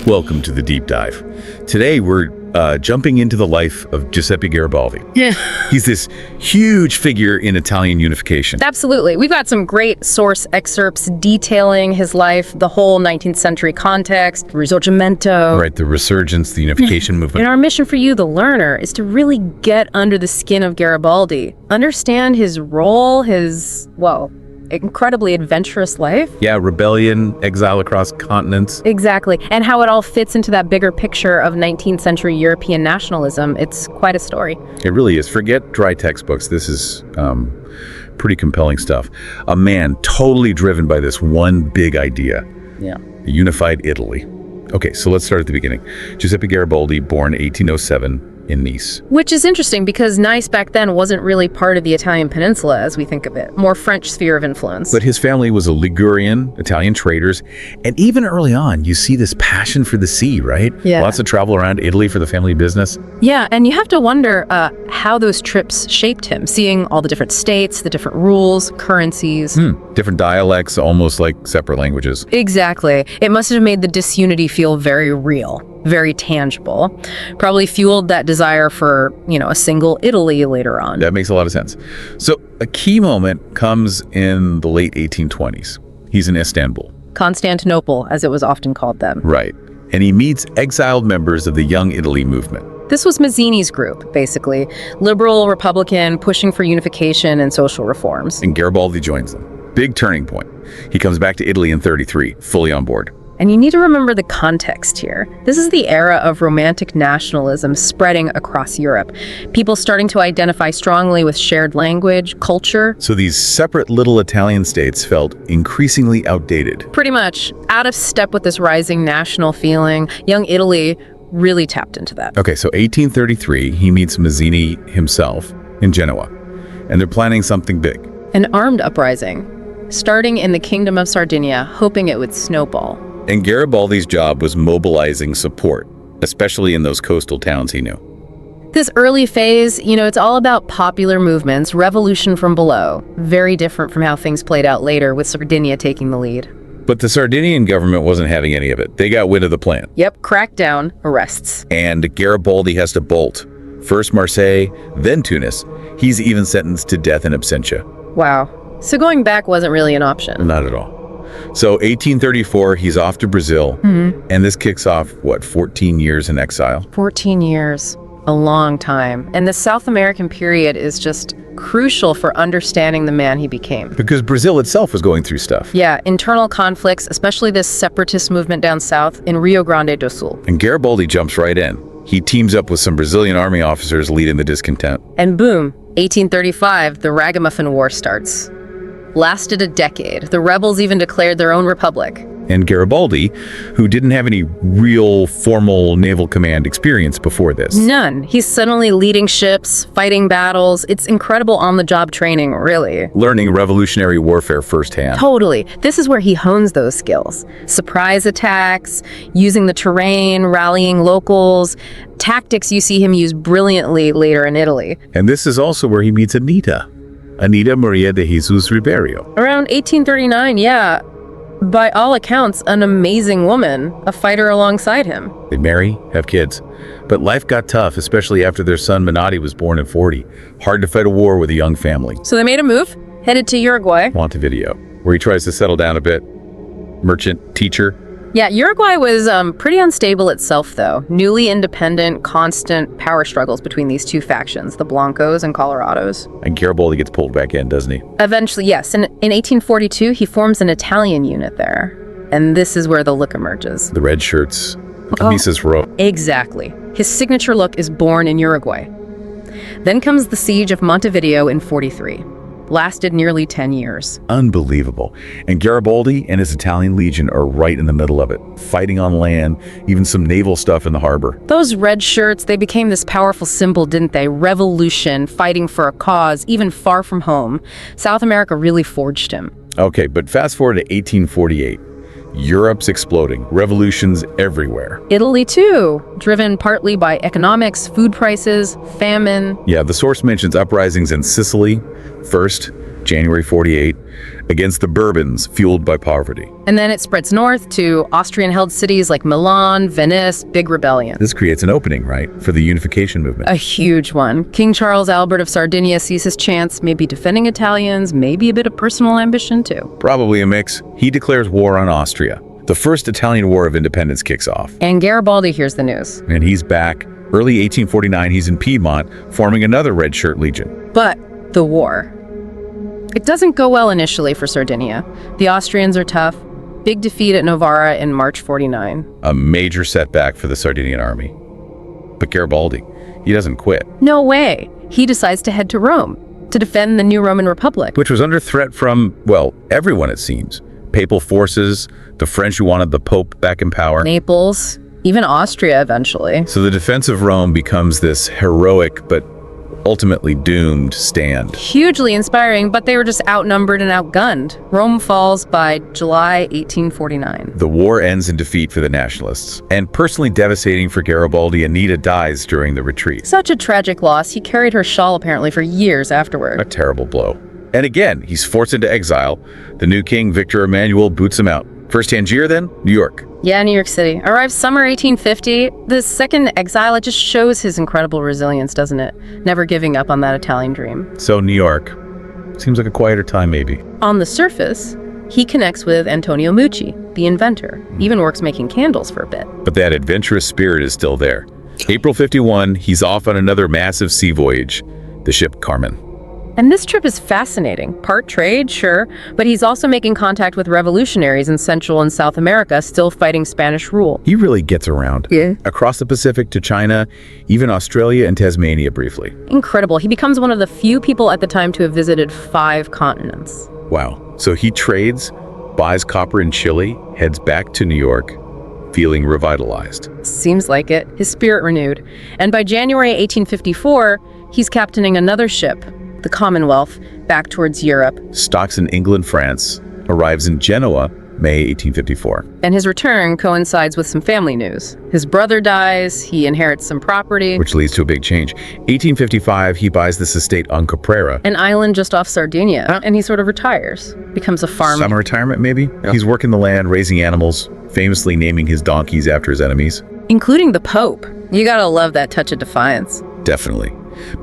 Welcome to the deep dive. Today we're jumping into the life of Giuseppe Garibaldi. Yeah. He's this huge figure in Italian unification. Absolutely. We've got some great source excerpts detailing his life, the whole 19th century context, Risorgimento. Right, the resurgence, the unification movement. And our mission for you, the learner, is to really get under the skin of Garibaldi, understand his role, his, incredibly adventurous life. Yeah, rebellion, exile across continents. Exactly. And how it all fits into that bigger picture of 19th century European nationalism. It's quite a story. It really is. Forget dry textbooks. This is pretty compelling stuff. A man totally driven by this one big idea. Yeah. A unified Italy. Okay, so let's start at the beginning. Giuseppe Garibaldi, born 1807 in Nice. Which is interesting because Nice back then wasn't really part of the Italian peninsula as we think of it, more French sphere of influence. But his family was a Ligurian, Italian traders, and even early on, you see this passion for the sea, right? Yeah. Lots of travel around Italy for the family business. Yeah, and you have to wonder how those trips shaped him, seeing all the different states, the different rules, currencies. Different dialects, almost like separate languages. Exactly. It must have made the disunity feel very real, very tangible. Probably fueled that desire for, a single Italy later on. That makes a lot of sense. So a key moment comes in the late 1820s. He's in Istanbul. Constantinople, as it was often called then. Right. And he meets exiled members of the Young Italy movement. This was Mazzini's group, basically. Liberal, Republican, pushing for unification and social reforms. And Garibaldi joins them. Big turning point. He comes back to Italy in 33, fully on board. And you need to remember the context here. This is the era of romantic nationalism spreading across Europe. People starting to identify strongly with shared language, culture. So these separate little Italian states felt increasingly outdated. Pretty much out of step with this rising national feeling. Young Italy really tapped into that. Okay, so 1833, he meets Mazzini himself in Genoa, and they're planning something big. An armed uprising, starting in the Kingdom of Sardinia, hoping it would snowball. And Garibaldi's job was mobilizing support, especially in those coastal towns he knew. This early phase, it's all about popular movements, revolution from below. Very different from how things played out later with Sardinia taking the lead. But the Sardinian government wasn't having any of it. They got wind of the plan. Yep, crackdown, arrests. And Garibaldi has to bolt. First Marseille, then Tunis. He's even sentenced to death in absentia. Wow. So going back wasn't really an option. Not at all. So 1834, he's off to Brazil, and this kicks off, 14 years in exile? 14 years, a long time. And the South American period is just crucial for understanding the man he became. Because Brazil itself was going through stuff. Yeah, internal conflicts, especially this separatist movement down south in Rio Grande do Sul. And Garibaldi jumps right in. He teams up with some Brazilian army officers leading the discontent. And boom, 1835, the Ragamuffin War starts. Lasted a decade. The rebels even declared their own republic. And Garibaldi, who didn't have any real formal naval command experience before this. None. He's suddenly leading ships, fighting battles. It's incredible on-the-job training, really. Learning revolutionary warfare firsthand. Totally. This is where he hones those skills. Surprise attacks, using the terrain, rallying locals, tactics you see him use brilliantly later in Italy. And this is also where he meets Anita Maria de Jesus Ribeiro. Around 1839, yeah. By all accounts, an amazing woman, a fighter alongside him. They marry, have kids. But life got tough, especially after their son Menotti was born at 40. Hard to fight a war with a young family. So they made a move, headed to Uruguay. Montevideo, where he tries to settle down a bit. Merchant, teacher. Yeah, Uruguay was pretty unstable itself, though. Newly independent, constant power struggles between these two factions, the Blancos and Colorados. And Garibaldi gets pulled back in, doesn't he? Eventually, yes. And in 1842, he forms an Italian unit there. And this is where the look emerges. The red shirts, the camisas row. Exactly. His signature look is born in Uruguay. Then comes the siege of Montevideo in 43. Lasted nearly 10 years. Unbelievable. And Garibaldi and his Italian legion are right in the middle of it, fighting on land, even some naval stuff in the harbor. Those red shirts, they became this powerful symbol, didn't they? Revolution, fighting for a cause, even far from home. South America really forged him. Okay, but fast forward to 1848. Europe's exploding, revolutions everywhere. Italy too, driven partly by economics, food prices, famine. Yeah, the source mentions uprisings in Sicily, first, January 48, against the Bourbons, fueled by poverty. And then it spreads north to Austrian-held cities like Milan, Venice, big rebellion. This creates an opening, right, for the unification movement. A huge one. King Charles Albert of Sardinia sees his chance, maybe defending Italians, maybe a bit of personal ambition too. Probably a mix. He declares war on Austria. The First Italian War of Independence kicks off. And Garibaldi hears the news. And he's back. Early 1849, he's in Piedmont, forming another Red Shirt Legion. But the war. It doesn't go well initially for Sardinia. The Austrians are tough. Big defeat at Novara in March 49. A major setback for the Sardinian army. But Garibaldi, he doesn't quit. No way. He decides to head to Rome to defend the new Roman Republic. Which was under threat from, well, everyone it seems. Papal forces, the French who wanted the Pope back in power. Naples, even Austria eventually. So the defense of Rome becomes this heroic but ultimately doomed stand. Hugely inspiring, but they were just outnumbered and outgunned. Rome falls by July 1849. The war ends in defeat for the nationalists. And personally devastating for Garibaldi, Anita dies during the retreat. Such a tragic loss. He carried her shawl apparently for years afterward. A terrible blow. And again, he's forced into exile. The new king, Victor Emmanuel, boots him out. First Tangier then, New York. Yeah, New York City. Arrives summer 1850. The second exile, it just shows his incredible resilience, doesn't it? Never giving up on that Italian dream. So New York. Seems like a quieter time, maybe. On the surface, he connects with Antonio Mucci, the inventor. Even works making candles for a bit. But that adventurous spirit is still there. April 51, he's off on another massive sea voyage, the ship Carmen. And this trip is fascinating. Part trade, sure, but he's also making contact with revolutionaries in Central and South America, still fighting Spanish rule. He really gets around. Yeah. Across the Pacific to China, even Australia and Tasmania briefly. Incredible. He becomes one of the few people at the time to have visited 5 continents. Wow. So he trades, buys copper in Chile, heads back to New York, feeling revitalized. Seems like it. His spirit renewed. And by January 1854, he's captaining another ship, the Commonwealth, back towards Europe. Stocks in England, France, arrives in Genoa, May 1854. And his return coincides with some family news. His brother dies, he inherits some property. Which leads to a big change. 1855, he buys this estate on Caprera. An island just off Sardinia, and he sort of retires. Becomes a farmer. Summer retirement, maybe? Yeah. He's working the land, raising animals, famously naming his donkeys after his enemies. Including the Pope. You gotta love that touch of defiance. Definitely.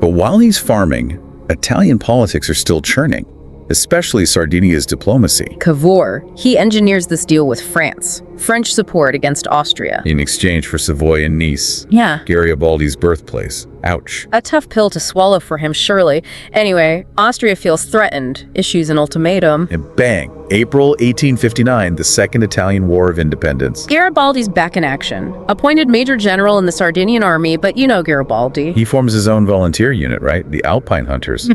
But while he's farming, Italian politics are still churning, especially Sardinia's diplomacy. Cavour, he engineers this deal with France. French support against Austria. In exchange for Savoy and Nice. Yeah. Garibaldi's birthplace. Ouch. A tough pill to swallow for him, surely. Anyway, Austria feels threatened, issues an ultimatum. And bang, April 1859, the Second Italian War of Independence. Garibaldi's back in action. Appointed Major General in the Sardinian army, but you know Garibaldi. He forms his own volunteer unit, right? The Alpine Hunters.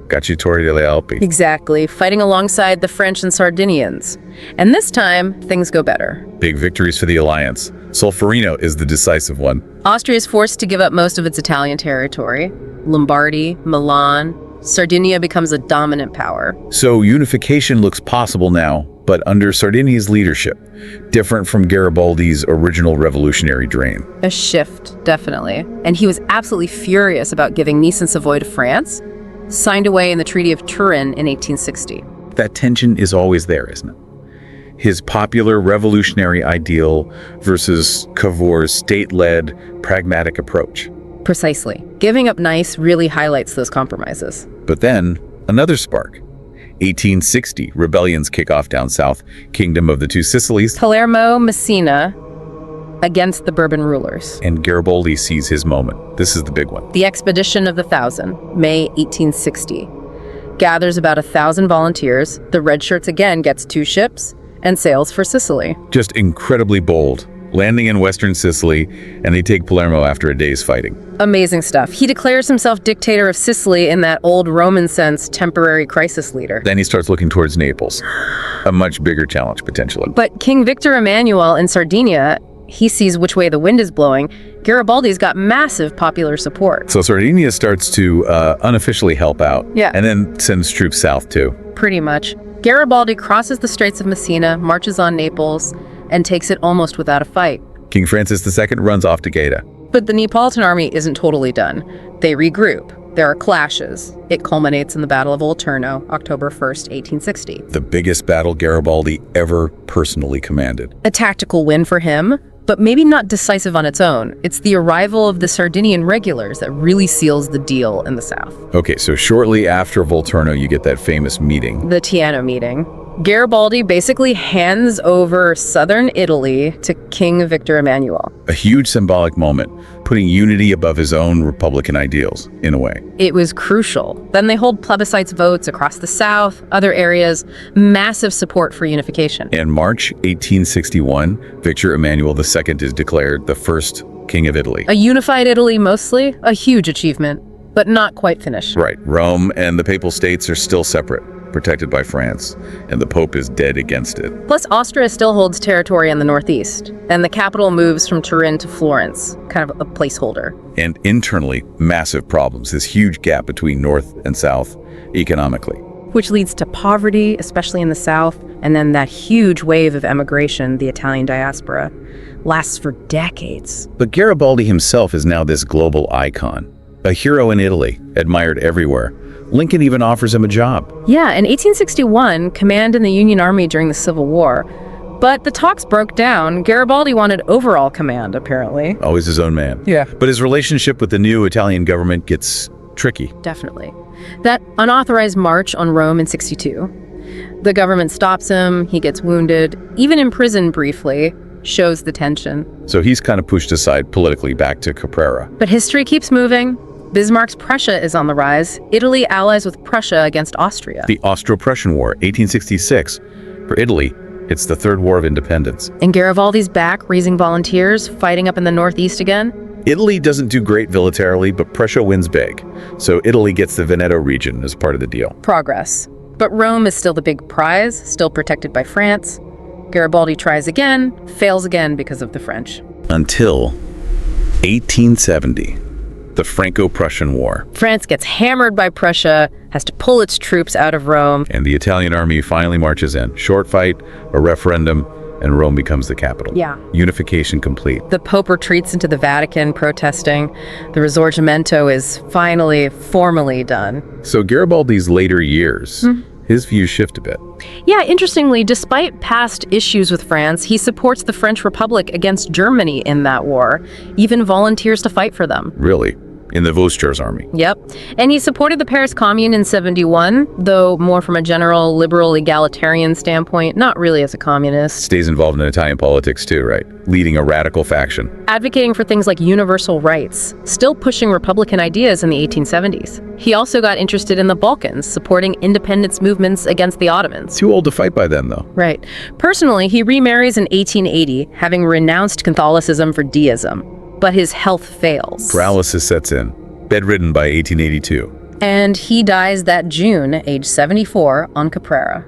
Cacciatori delle Alpi. Exactly, fighting alongside the French and Sardinians. And this time, things go better. Big victories for the alliance. Solferino is the decisive one. Austria is forced to give up most of its Italian territory. Lombardy, Milan, Sardinia becomes a dominant power. So unification looks possible now, but under Sardinia's leadership, different from Garibaldi's original revolutionary dream. A shift, definitely. And he was absolutely furious about giving Nice and Savoy to France, signed away in the Treaty of Turin in 1860. That tension is always there, isn't it? His popular revolutionary ideal versus Cavour's state-led, pragmatic approach. Precisely. Giving up Nice really highlights those compromises. But then, another spark. 1860, rebellions kick off down south, Kingdom of the Two Sicilies. Palermo, Messina, against the Bourbon rulers. And Garibaldi sees his moment. This is the big one. The Expedition of the Thousand, May 1860. Gathers about 1,000 volunteers. The Red Shirts again gets 2 ships and sails for Sicily. Just incredibly bold. Landing in western Sicily, and they take Palermo after a day's fighting. Amazing stuff. He declares himself dictator of Sicily in that old Roman sense, temporary crisis leader. Then he starts looking towards Naples. A much bigger challenge, potentially. But King Victor Emmanuel in Sardinia, he sees which way the wind is blowing. Garibaldi's got massive popular support. So Sardinia starts to unofficially help out. Yeah. And then sends troops south, too. Pretty much. Garibaldi crosses the Straits of Messina, marches on Naples, and takes it almost without a fight. King Francis II runs off to Gaeta. But the Neapolitan army isn't totally done. They regroup. There are clashes. It culminates in the Battle of Volturno, October 1st, 1860. The biggest battle Garibaldi ever personally commanded. A tactical win for him, but maybe not decisive on its own. It's the arrival of the Sardinian regulars that really seals the deal in the south. Okay, so shortly after Volturno, you get that famous meeting. The Tiano meeting. Garibaldi basically hands over southern Italy to King Victor Emmanuel. A huge symbolic moment, putting unity above his own republican ideals, in a way. It was crucial. Then they hold plebiscites votes across the south, other areas, massive support for unification. In March 1861, Victor Emmanuel II is declared the first king of Italy. A unified Italy mostly, a huge achievement, but not quite finished. Right. Rome and the Papal States are still separate, protected by France, and the Pope is dead against it. Plus, Austria still holds territory in the northeast, and the capital moves from Turin to Florence, kind of a placeholder. And internally, massive problems, this huge gap between North and South economically. Which leads to poverty, especially in the south, and then that huge wave of emigration, the Italian diaspora, lasts for decades. But Garibaldi himself is now this global icon, a hero in Italy, admired everywhere. Lincoln even offers him a job. Yeah, in 1861, command in the Union Army during the Civil War. But the talks broke down. Garibaldi wanted overall command, apparently. Always his own man. Yeah. But his relationship with the new Italian government gets tricky. Definitely. That unauthorized march on Rome in 62. The government stops him, he gets wounded, even imprisoned briefly, shows the tension. So he's kind of pushed aside politically back to Caprera. But history keeps moving. Bismarck's Prussia is on the rise. Italy allies with Prussia against Austria. The Austro-Prussian War, 1866. For Italy, it's the Third War of Independence. And Garibaldi's back, raising volunteers, fighting up in the northeast again. Italy doesn't do great militarily, but Prussia wins big. So Italy gets the Veneto region as part of the deal. Progress. But Rome is still the big prize, still protected by France. Garibaldi tries again, fails again because of the French. Until 1870. The Franco-Prussian War. France gets hammered by Prussia, has to pull its troops out of Rome. And the Italian army finally marches in. Short fight, a referendum, and Rome becomes the capital. Yeah. Unification complete. The Pope retreats into the Vatican, protesting. The Risorgimento is finally, formally done. So Garibaldi's later years, his views shift a bit. Yeah, interestingly, despite past issues with France, he supports the French Republic against Germany in that war, even volunteers to fight for them. Really? In the Vosges army. Yep. And he supported the Paris Commune in 71, though more from a general liberal egalitarian standpoint, not really as a communist. Stays involved in Italian politics too, right? Leading a radical faction. Advocating for things like universal rights, still pushing Republican ideas in the 1870s. He also got interested in the Balkans, supporting independence movements against the Ottomans. Too old to fight by then, though. Right. Personally, he remarries in 1880, having renounced Catholicism for deism. But his health fails. Paralysis sets in. Bedridden by 1882. And he dies that June, age 74, on Caprera,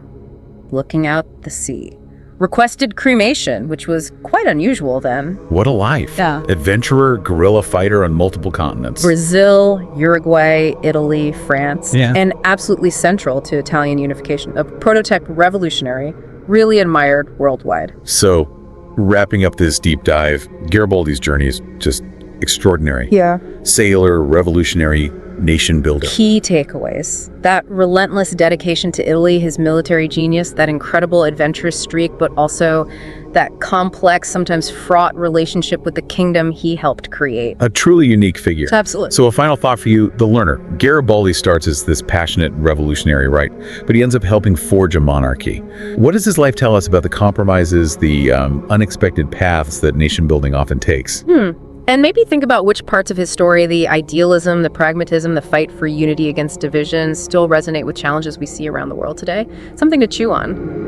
looking out the sea. Requested cremation, which was quite unusual then. What a life. Yeah. Adventurer, guerrilla fighter on multiple continents. Brazil, Uruguay, Italy, France, Yeah. and absolutely central to Italian unification. A prototype revolutionary, really admired worldwide. So, wrapping up this deep dive, Garibaldi's journey is just extraordinary. Yeah. Sailor, revolutionary, nation builder. Key takeaways. That relentless dedication to Italy, his military genius, that incredible adventurous streak, but also that complex, sometimes fraught relationship with the kingdom he helped create. A truly unique figure. Absolutely. So a final thought for you, the learner. Garibaldi starts as this passionate revolutionary, right? But he ends up helping forge a monarchy. What does his life tell us about the compromises, the unexpected paths that nation building often takes? And maybe think about which parts of his story, the idealism, the pragmatism, the fight for unity against division, still resonate with challenges we see around the world today. Something to chew on.